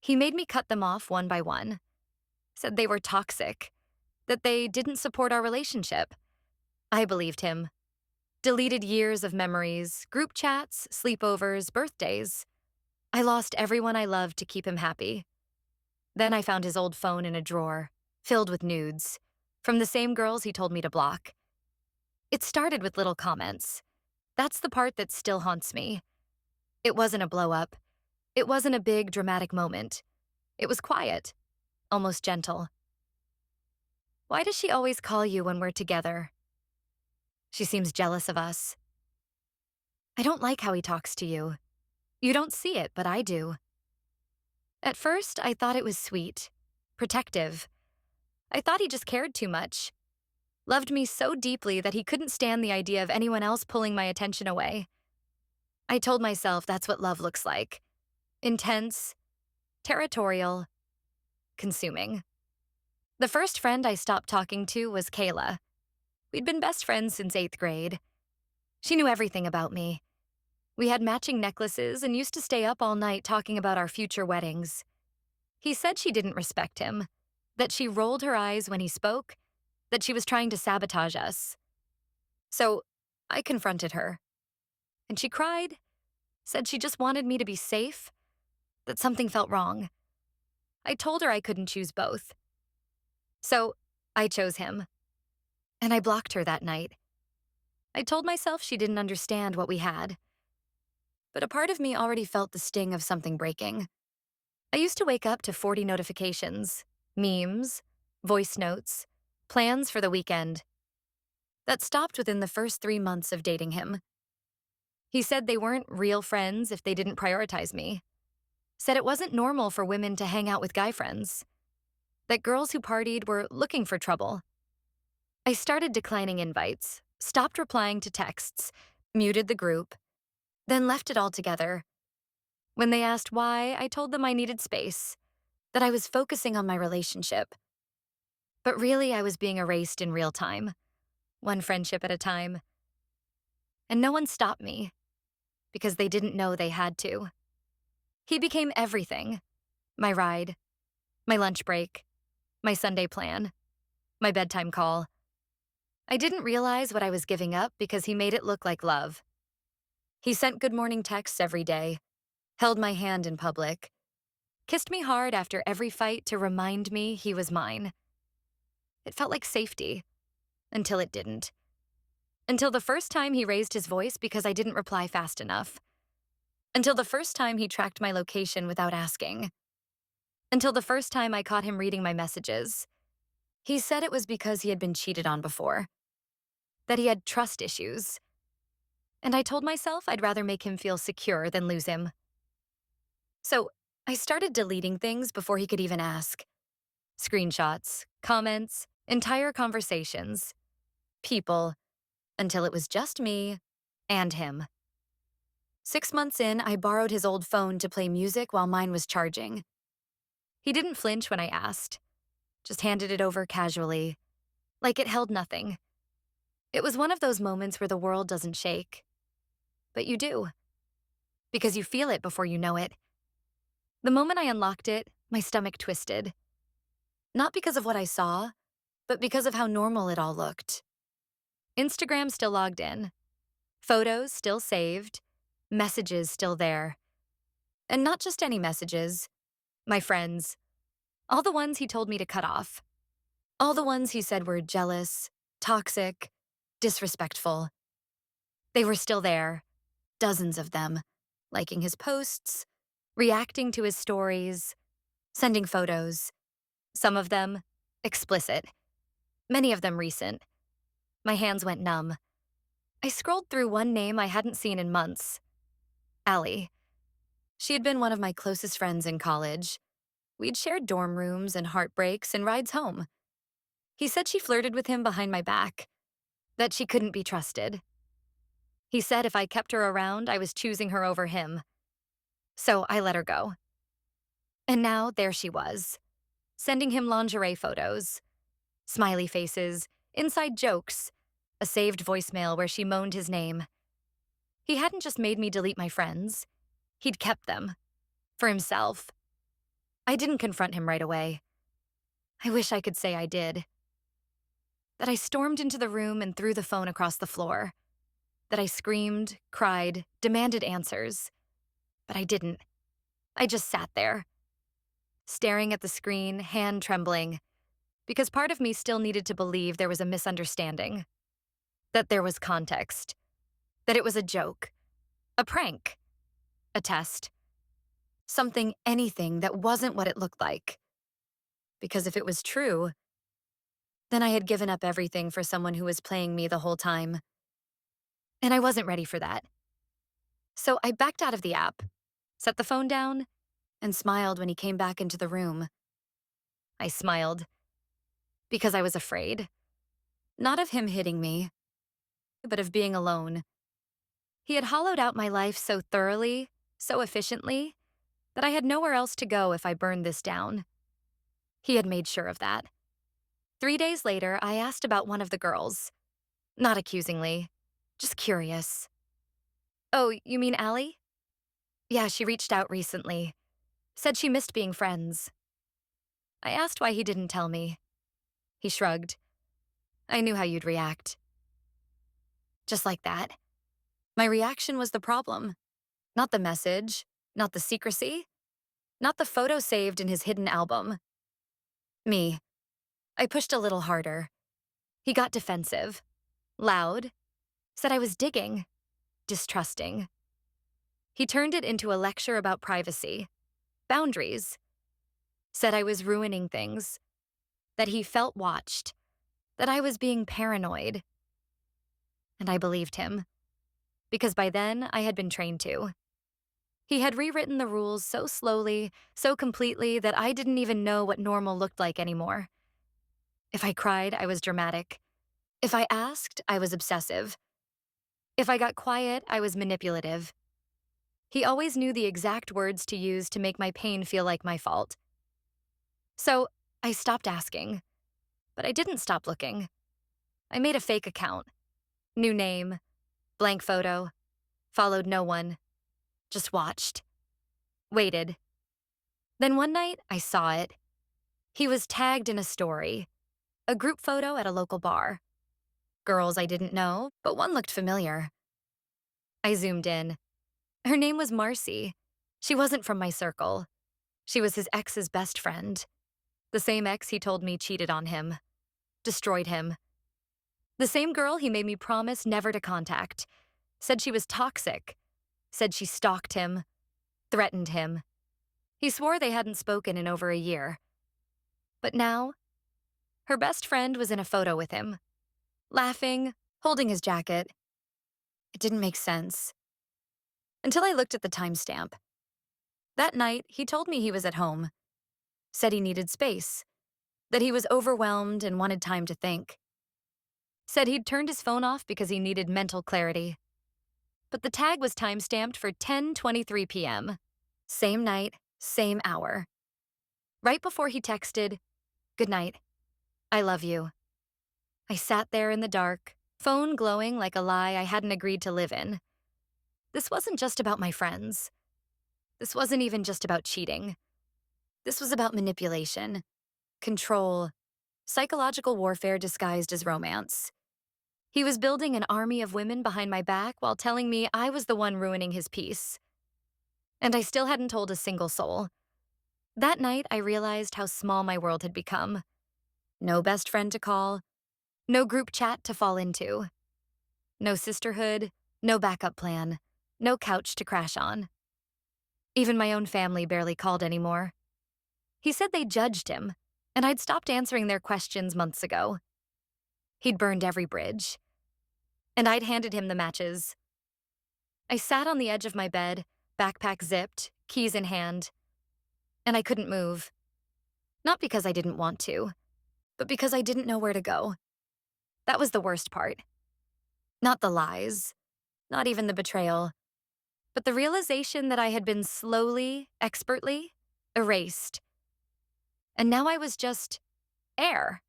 He made me cut them off one by one, said they were toxic, that they didn't support our relationship. I believed him. Deleted years of memories, group chats, sleepovers, birthdays. I lost everyone I loved to keep him happy. Then I found his old phone in a drawer, filled with nudes, from the same girls he told me to block. It started with little comments. That's the part that still haunts me. It wasn't a blow up. It wasn't a big, dramatic moment. It was quiet, almost gentle. Why does she always call you when we're together? She seems jealous of us. I don't like how he talks to you. You don't see it, but I do. At first, I thought it was sweet, protective. I thought he just cared too much. Loved me so deeply that he couldn't stand the idea of anyone else pulling my attention away. I told myself that's what love looks like. Intense, territorial, consuming. The first friend I stopped talking to was Kayla. We'd been best friends since 8th grade. She knew everything about me. We had matching necklaces and used to stay up all night talking about our future weddings. He said she didn't respect him, that she rolled her eyes when he spoke, that she was trying to sabotage us. So I confronted her. And she cried, said she just wanted me to be safe, that something felt wrong. I told her I couldn't choose both. So I chose him. And I blocked her that night. I told myself she didn't understand what we had. But a part of me already felt the sting of something breaking. I used to wake up to 40 notifications, memes, voice notes, plans for the weekend. That stopped within the first 3 months of dating him. He said they weren't real friends if they didn't prioritize me. Said it wasn't normal for women to hang out with guy friends. That girls who partied were looking for trouble. I started declining invites, stopped replying to texts, muted the group, then left it altogether. When they asked why, I told them I needed space, that I was focusing on my relationship. But really, I was being erased in real time, one friendship at a time. And no one stopped me, because they didn't know they had to. He became everything. My ride, my lunch break, my Sunday plan, my bedtime call. I didn't realize what I was giving up because he made it look like love. He sent good morning texts every day, held my hand in public, kissed me hard after every fight to remind me he was mine. It felt like safety, until it didn't. Until the first time he raised his voice because I didn't reply fast enough. Until the first time he tracked my location without asking. Until the first time I caught him reading my messages. He said it was because he had been cheated on before, that he had trust issues. And I told myself I'd rather make him feel secure than lose him. So I started deleting things before he could even ask. Screenshots, comments, entire conversations, people, until it was just me and him. 6 months in, I borrowed his old phone to play music while mine was charging. He didn't flinch when I asked, just handed it over casually, like it held nothing. It was one of those moments where the world doesn't shake. But you do, because you feel it before you know it. The moment I unlocked it, my stomach twisted. Not because of what I saw, but because of how normal it all looked. Instagram still logged in, photos still saved, messages still there. And not just any messages, my friends. All the ones he told me to cut off. All the ones he said were jealous, toxic, disrespectful. They were still there, dozens of them, liking his posts, reacting to his stories, sending photos. Some of them explicit, many of them recent. My hands went numb. I scrolled through one name I hadn't seen in months. Allie. She had been one of my closest friends in college. We'd shared dorm rooms and heartbreaks and rides home. He said she flirted with him behind my back, that she couldn't be trusted. He said if I kept her around, I was choosing her over him. So I let her go. And now there she was, sending him lingerie photos, smiley faces, inside jokes, a saved voicemail where she moaned his name. He hadn't just made me delete my friends. He'd kept them. For himself. I didn't confront him right away. I wish I could say I did. That I stormed into the room and threw the phone across the floor. That I screamed, cried, demanded answers. But I didn't. I just sat there, staring at the screen, hand trembling, because part of me still needed to believe there was a misunderstanding, that there was context, that it was a joke, a prank, a test, something, anything that wasn't what it looked like. Because if it was true, then I had given up everything for someone who was playing me the whole time. And I wasn't ready for that. So I backed out of the app, set the phone down, and smiled when he came back into the room. I smiled because I was afraid. Not of him hitting me, but of being alone. He had hollowed out my life so thoroughly, so efficiently, that I had nowhere else to go if I burned this down. He had made sure of that. 3 days later, I asked about one of the girls. Not accusingly, just curious. Oh, you mean Allie? Yeah, she reached out recently. Said she missed being friends. I asked why he didn't tell me. He shrugged. I knew how you'd react. Just like that. My reaction was the problem. Not the message, not the secrecy, not the photo saved in his hidden album. Me. I pushed a little harder. He got defensive, loud, said I was digging, distrusting. He turned it into a lecture about privacy, boundaries, said I was ruining things, that he felt watched, that I was being paranoid. And I believed him, because by then I had been trained to. He had rewritten the rules so slowly, so completely, that I didn't even know what normal looked like anymore. If I cried, I was dramatic. If I asked, I was obsessive. If I got quiet, I was manipulative. He always knew the exact words to use to make my pain feel like my fault. So I stopped asking, but I didn't stop looking. I made a fake account. New name, blank photo, followed no one, just watched, waited. Then one night, I saw it. He was tagged in a story, a group photo at a local bar. Girls I didn't know, but one looked familiar. I zoomed in. Her name was Marcy. She wasn't from my circle. She was his ex's best friend. The same ex he told me cheated on him, destroyed him. The same girl he made me promise never to contact. Said she was toxic. Said she stalked him, threatened him. He swore they hadn't spoken in over a year. But now, her best friend was in a photo with him, laughing, holding his jacket. It didn't make sense. Until I looked at the timestamp. That night, he told me he was at home. Said he needed space. That he was overwhelmed and wanted time to think. Said he'd turned his phone off because he needed mental clarity. But the tag was timestamped for 10:23 p.m. Same night, same hour. Right before he texted, "Good night. I love you." I sat there in the dark, phone glowing like a lie I hadn't agreed to live in. This wasn't just about my friends. This wasn't even just about cheating. This was about manipulation, control, psychological warfare disguised as romance. He was building an army of women behind my back while telling me I was the one ruining his peace. And I still hadn't told a single soul. That night, I realized how small my world had become. No best friend to call, no group chat to fall into, no sisterhood, no backup plan, no couch to crash on. Even my own family barely called anymore. He said they judged him, and I'd stopped answering their questions months ago. He'd burned every bridge, and I'd handed him the matches. I sat on the edge of my bed, backpack zipped, keys in hand, and I couldn't move. Not because I didn't want to, but because I didn't know where to go. That was the worst part. Not the lies, not even the betrayal, but the realization that I had been slowly, expertly, erased. And now I was just air.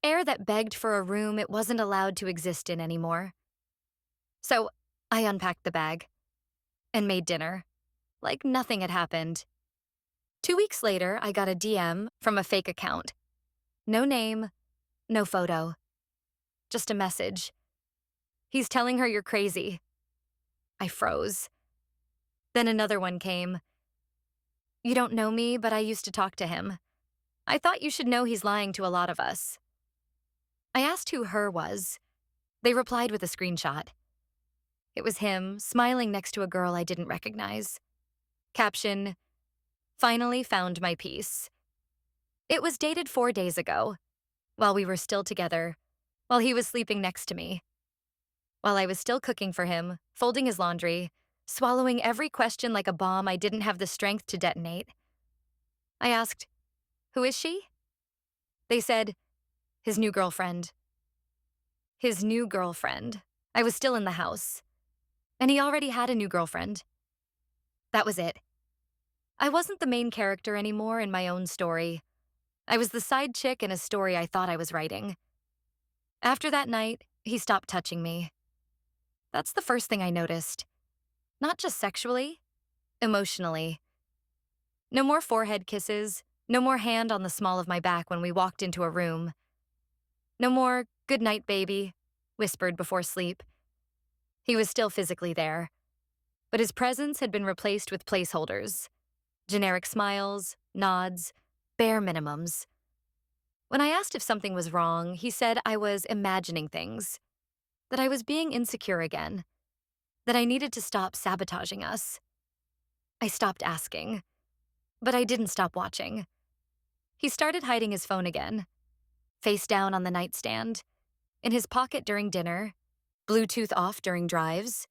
Air that begged for a room it wasn't allowed to exist in anymore. So I unpacked the bag and made dinner, like nothing had happened. 2 weeks later, I got a DM from a fake account. No name, no photo, just a message. He's telling her you're crazy. I froze. Then another one came. You don't know me, but I used to talk to him. I thought you should know he's lying to a lot of us. I asked who her was. They replied with a screenshot. It was him, smiling next to a girl I didn't recognize. Caption, finally found my peace. It was dated 4 days ago, while we were still together, while he was sleeping next to me, while I was still cooking for him, folding his laundry, swallowing every question like a bomb I didn't have the strength to detonate. I asked, who is she? They said, his new girlfriend. His new girlfriend. I was still in the house. And he already had a new girlfriend. That was it. I wasn't the main character anymore in my own story. I was the side chick in a story I thought I was writing. After that night, he stopped touching me. That's the first thing I noticed. Not just sexually, emotionally. No more forehead kisses, no more hand on the small of my back when we walked into a room. No more, good night, baby, whispered before sleep. He was still physically there, but his presence had been replaced with placeholders. Generic smiles, nods, bare minimums. When I asked if something was wrong, he said I was imagining things, that I was being insecure again, that I needed to stop sabotaging us. I stopped asking, but I didn't stop watching. He started hiding his phone again, face down on the nightstand, in his pocket during dinner, Bluetooth off during drives.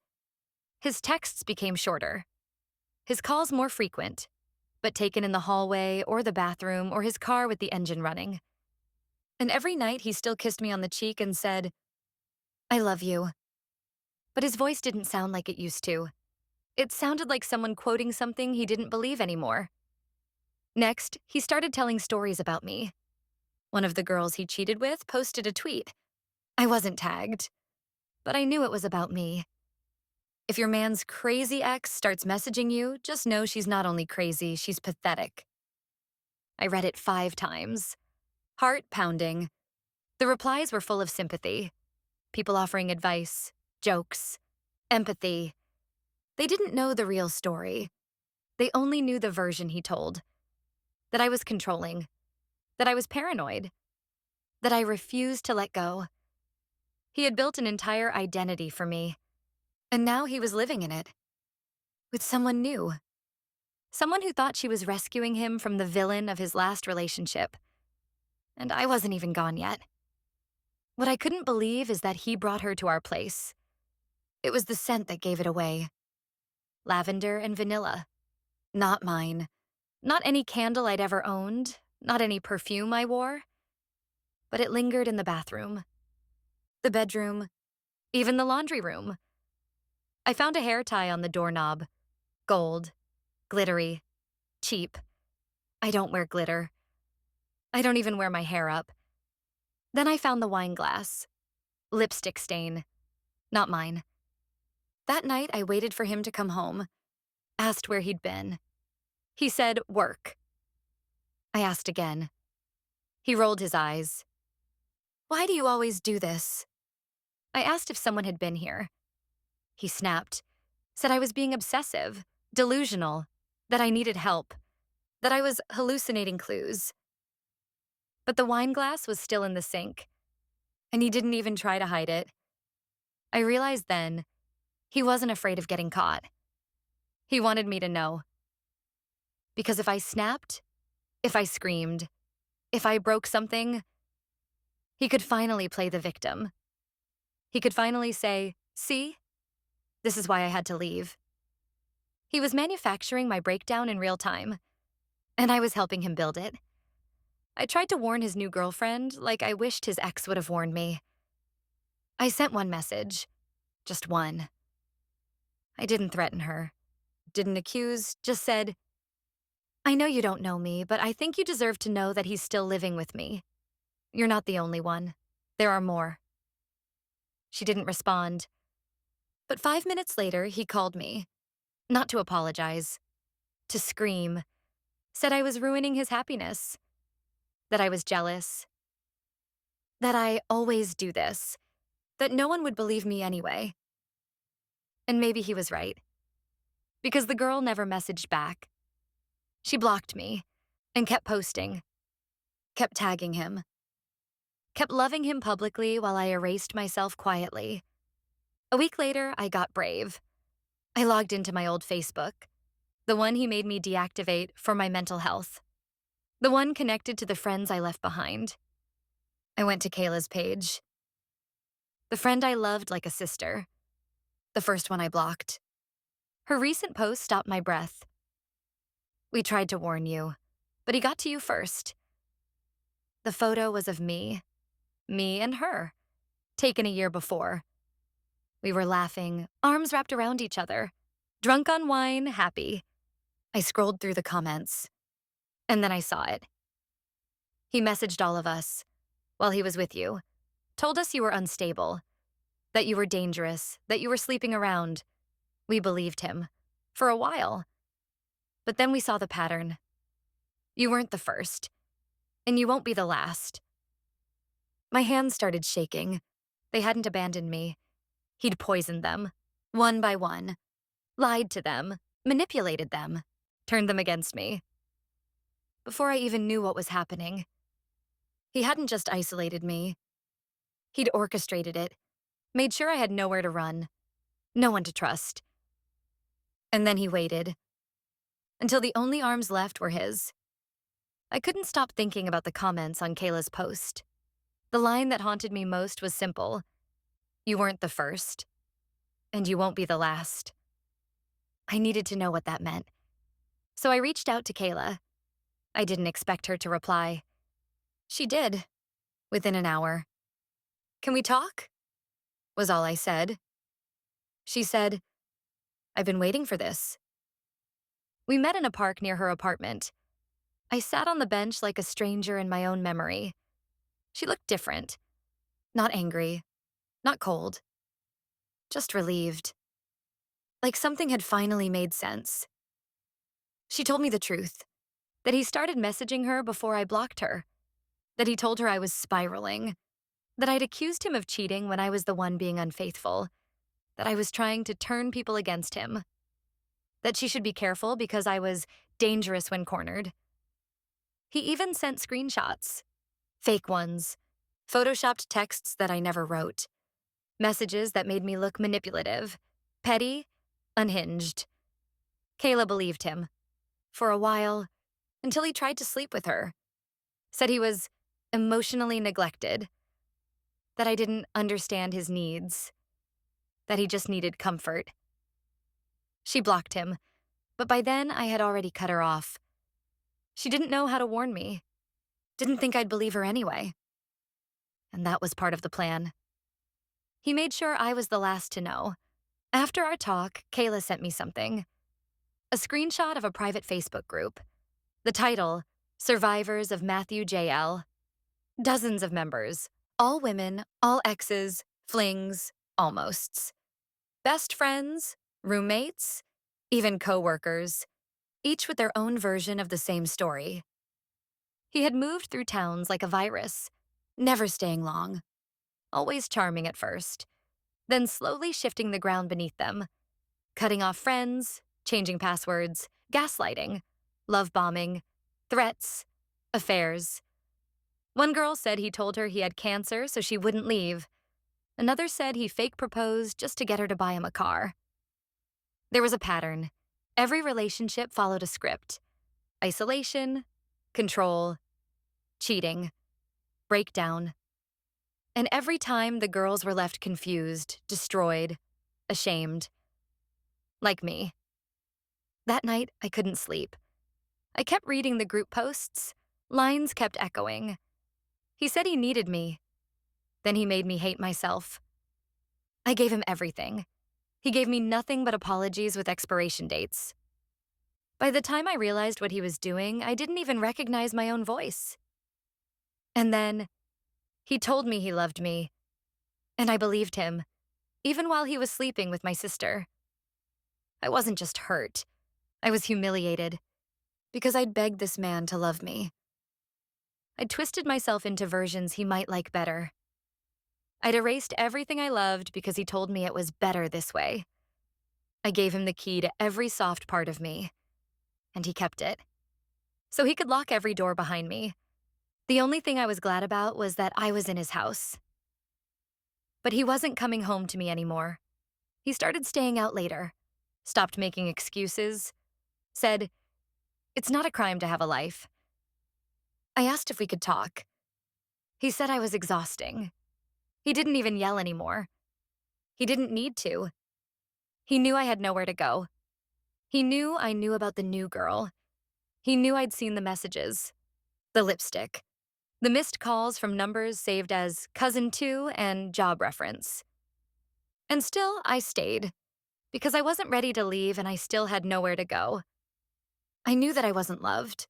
His texts became shorter, his calls more frequent, but taken in the hallway or the bathroom or his car with the engine running. And every night he still kissed me on the cheek and said, I love you. But his voice didn't sound like it used to. It sounded like someone quoting something he didn't believe anymore. Next, he started telling stories about me. One of the girls he cheated with posted a tweet. I wasn't tagged, but I knew it was about me. If your man's crazy ex starts messaging you, just know she's not only crazy, she's pathetic. I read it 5 times. Heart pounding. The replies were full of sympathy. People offering advice, jokes, empathy. They didn't know the real story. They only knew the version he told. That I was controlling. That I was paranoid. That I refused to let go. He had built an entire identity for me. And now he was living in it. With someone new. Someone who thought she was rescuing him from the villain of his last relationship. And I wasn't even gone yet. What I couldn't believe is that he brought her to our place. It was the scent that gave it away. Lavender and vanilla. Not mine. Not any candle I'd ever owned. Not any perfume I wore. But it lingered in the bathroom. The bedroom. Even the laundry room. I found a hair tie on the doorknob. Gold. Glittery. Cheap. I don't wear glitter. I don't even wear my hair up. Then I found the wine glass. Lipstick stain. Not mine. That night, I waited for him to come home. Asked where he'd been. He said, work. I asked again. He rolled his eyes. Why do you always do this? I asked if someone had been here. He snapped. Said I was being obsessive, delusional, that I needed help, that I was hallucinating clues. But the wine glass was still in the sink, and he didn't even try to hide it. I realized then he wasn't afraid of getting caught. He wanted me to know. Because if I snapped, if I screamed, if I broke something, he could finally play the victim. He could finally say, see, this is why I had to leave. He was manufacturing my breakdown in real time, and I was helping him build it. I tried to warn his new girlfriend like I wished his ex would have warned me. I sent one message, just one. I didn't threaten her, didn't accuse, just said, I know you don't know me, but I think you deserve to know that he's still living with me. You're not the only one. There are more. She didn't respond. But 5 minutes later, he called me. Not to apologize. To scream. Said I was ruining his happiness, that I was jealous, that I always do this, that no one would believe me anyway. And maybe he was right, because the girl never messaged back. She blocked me and kept posting, kept tagging him, kept loving him publicly while I erased myself quietly. A week later, I got brave. I logged into my old Facebook, the one he made me deactivate for my mental health, the one connected to the friends I left behind. I went to Kayla's page, the friend I loved like a sister, the first one I blocked. Her recent post stopped my breath. We tried to warn you, but he got to you first. The photo was of me and her, taken a year before. We were laughing, arms wrapped around each other, drunk on wine, happy. I scrolled through the comments, and then I saw it. He messaged all of us while he was with you, told us you were unstable, that you were dangerous, that you were sleeping around. We believed him, for a while. But then we saw the pattern. You weren't the first, and you won't be the last. My hands started shaking. They hadn't abandoned me. He'd poisoned them, one by one, lied to them, manipulated them, turned them against me. Before I even knew what was happening, he hadn't just isolated me. He'd orchestrated it, made sure I had nowhere to run, no one to trust. And then he waited, until the only arms left were his. I couldn't stop thinking about the comments on Kayla's post. The line that haunted me most was simple. You weren't the first, and you won't be the last. I needed to know what that meant. So I reached out to Kayla. I didn't expect her to reply. She did, within an hour. Can we talk? Was all I said. She said, I've been waiting for this. We met in a park near her apartment. I sat on the bench like a stranger in my own memory. She looked different. Not angry, not cold. Just relieved. Like something had finally made sense. She told me the truth, that he started messaging her before I blocked her, that he told her I was spiraling, that I'd accused him of cheating when I was the one being unfaithful, that I was trying to turn people against him, that she should be careful because I was dangerous when cornered. He even sent screenshots, fake ones, photoshopped texts that I never wrote, messages that made me look manipulative, petty, unhinged. Kayla believed him. For a while, until he tried to sleep with her. Said he was emotionally neglected, that I didn't understand his needs, that he just needed comfort. She blocked him, but by then I had already cut her off. She didn't know how to warn me, didn't think I'd believe her anyway. And that was part of the plan. He made sure I was the last to know. After our talk, Kayla sent me something. A screenshot of a private Facebook group. The title, Survivors of Matthew J.L. Dozens of members, all women, all exes, flings, almosts. Best friends, roommates, even co-workers, each with their own version of the same story. He had moved through towns like a virus, never staying long, always charming at first, then slowly shifting the ground beneath them, cutting off friends, changing passwords, gaslighting, love bombing, threats, affairs. One girl said he told her he had cancer so she wouldn't leave. Another said he fake proposed just to get her to buy him a car. There was a pattern. Every relationship followed a script. Isolation, control, cheating, breakdown. And every time the girls were left confused, destroyed, ashamed. Like me. That night, I couldn't sleep. I kept reading the group posts. Lines kept echoing. He said he needed me. Then he made me hate myself. I gave him everything. He gave me nothing but apologies with expiration dates. By the time I realized what he was doing, I didn't even recognize my own voice. And then, he told me he loved me. And I believed him, even while he was sleeping with my sister. I wasn't just hurt. I was humiliated. because I'd begged this man to love me. I'd twisted myself into versions he might like better. I'd erased everything I loved because he told me it was better this way. I gave him the key to every soft part of me, and he kept it. So he could lock every door behind me. The only thing I was glad about was that I was in his house. But he wasn't coming home to me anymore. He started staying out later, stopped making excuses, said, "It's not a crime to have a life." I asked if we could talk. He said I was exhausting. He didn't even yell anymore. He didn't need to. He knew I had nowhere to go. He knew I knew about the new girl. He knew I'd seen the messages, the lipstick, the missed calls from numbers saved as cousin two and job reference. And still, I stayed, because I wasn't ready to leave and I still had nowhere to go. I knew that I wasn't loved,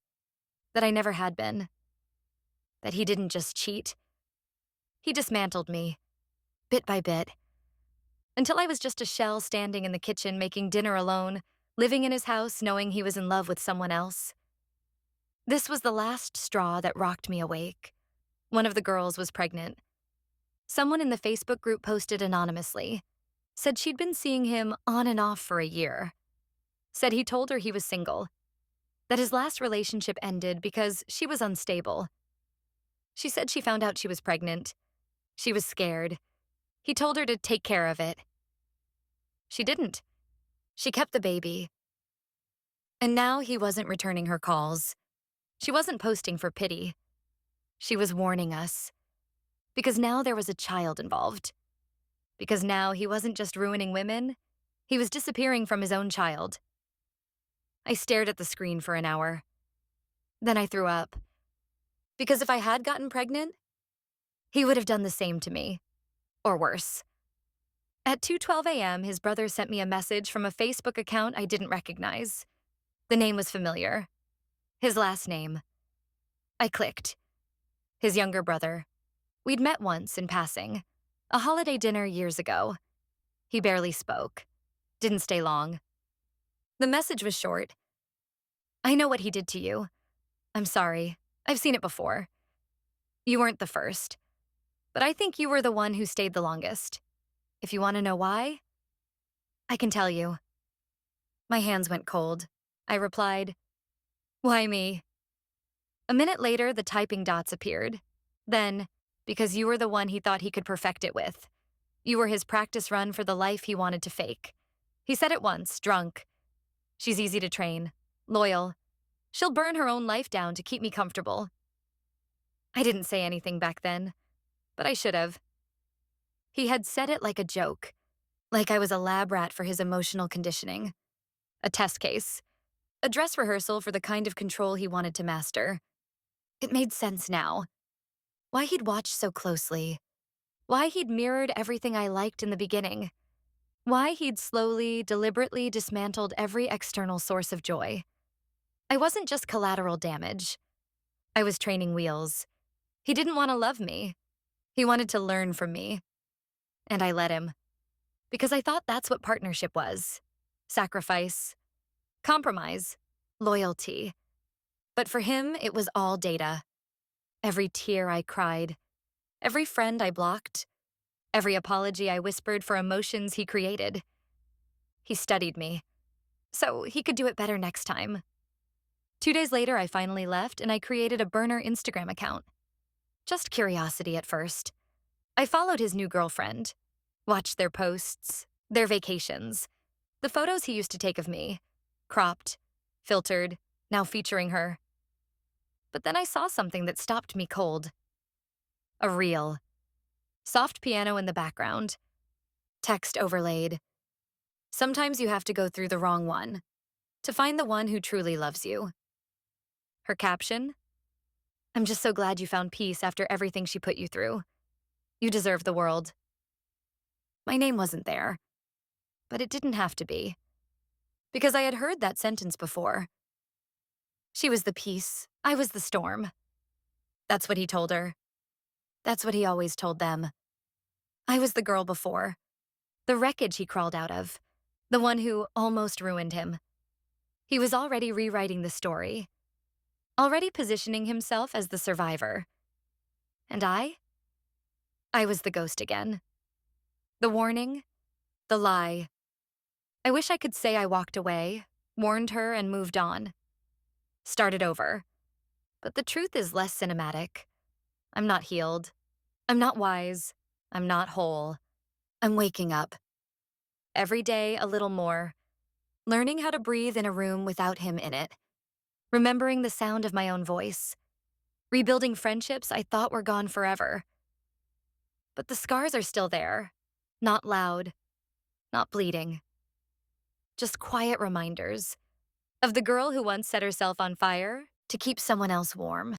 that I never had been, that he didn't just cheat. He dismantled me, bit by bit, until I was just a shell standing in the kitchen making dinner alone, living in his house knowing he was in love with someone else. This was the last straw that rocked me awake. One of the girls was pregnant. Someone in the Facebook group posted anonymously, said she'd been seeing him on and off for a year, said he told her he was single, that his last relationship ended because she was unstable. She said she found out she was pregnant. She was scared. He told her to take care of it. She didn't. She kept the baby. And now he wasn't returning her calls. She wasn't posting for pity. She was warning us. Because now there was a child involved. Because now he wasn't just ruining women, he was disappearing from his own child. I stared at the screen for an hour. Then I threw up. Because if I had gotten pregnant, he would have done the same to me. Or worse. At 2:12 a.m., his brother sent me a message from a Facebook account I didn't recognize. The name was familiar. His last name. I clicked. His younger brother. We'd met once in passing. A holiday dinner years ago. He barely spoke. Didn't stay long. The message was short. "I know what he did to you. I'm sorry. I've seen it before. You weren't the first. But I think you were the one who stayed the longest. If you want to know why, I can tell you." My hands went cold. I replied, "Why me?" A minute later, the typing dots appeared. Then, because you were the one he thought he could perfect it with. You were his practice run for the life he wanted to fake. He said it once, drunk. "She's easy to train, loyal. She'll burn her own life down to keep me comfortable." I didn't say anything back then, but I should have. He had said it like a joke, like I was a lab rat for his emotional conditioning. A test case. A dress rehearsal for the kind of control he wanted to master. It made sense now. Why he'd watched so closely. Why he'd mirrored everything I liked in the beginning. Why he'd slowly, deliberately dismantled every external source of joy. I wasn't just collateral damage. I was training wheels. He didn't want to love me. He wanted to learn from me. And I let him. Because I thought that's what partnership was. Sacrifice. Compromise. Loyalty. But for him, it was all data. Every tear I cried. Every friend I blocked. Every apology I whispered for emotions he created. He studied me. So he could do it better next time. 2 days later, I finally left and I created a burner Instagram account. Just curiosity at first. I followed his new girlfriend. Watched their posts, their vacations, the photos he used to take of me. Cropped, filtered, now featuring her. But then I saw something that stopped me cold. A reel. Soft piano in the background. Text overlaid. Sometimes you have to go through the wrong one to find the one who truly loves you. Her caption? "I'm just so glad you found peace after everything she put you through. You deserve the world." My name wasn't there, but it didn't have to be. Because I had heard that sentence before. She was the peace, I was the storm. That's what he told her. That's what he always told them. I was the girl before. The wreckage he crawled out of. The one who almost ruined him. He was already rewriting the story, already positioning himself as the survivor. And I was the ghost again. The warning, the lie. I wish I could say I walked away, warned her, and moved on. Started over. But the truth is less cinematic. I'm not healed. I'm not wise. I'm not whole. I'm waking up. Every day, a little more. Learning how to breathe in a room without him in it. Remembering the sound of my own voice. Rebuilding friendships I thought were gone forever. But the scars are still there. Not loud. Not bleeding. Just quiet reminders of the girl who once set herself on fire to keep someone else warm.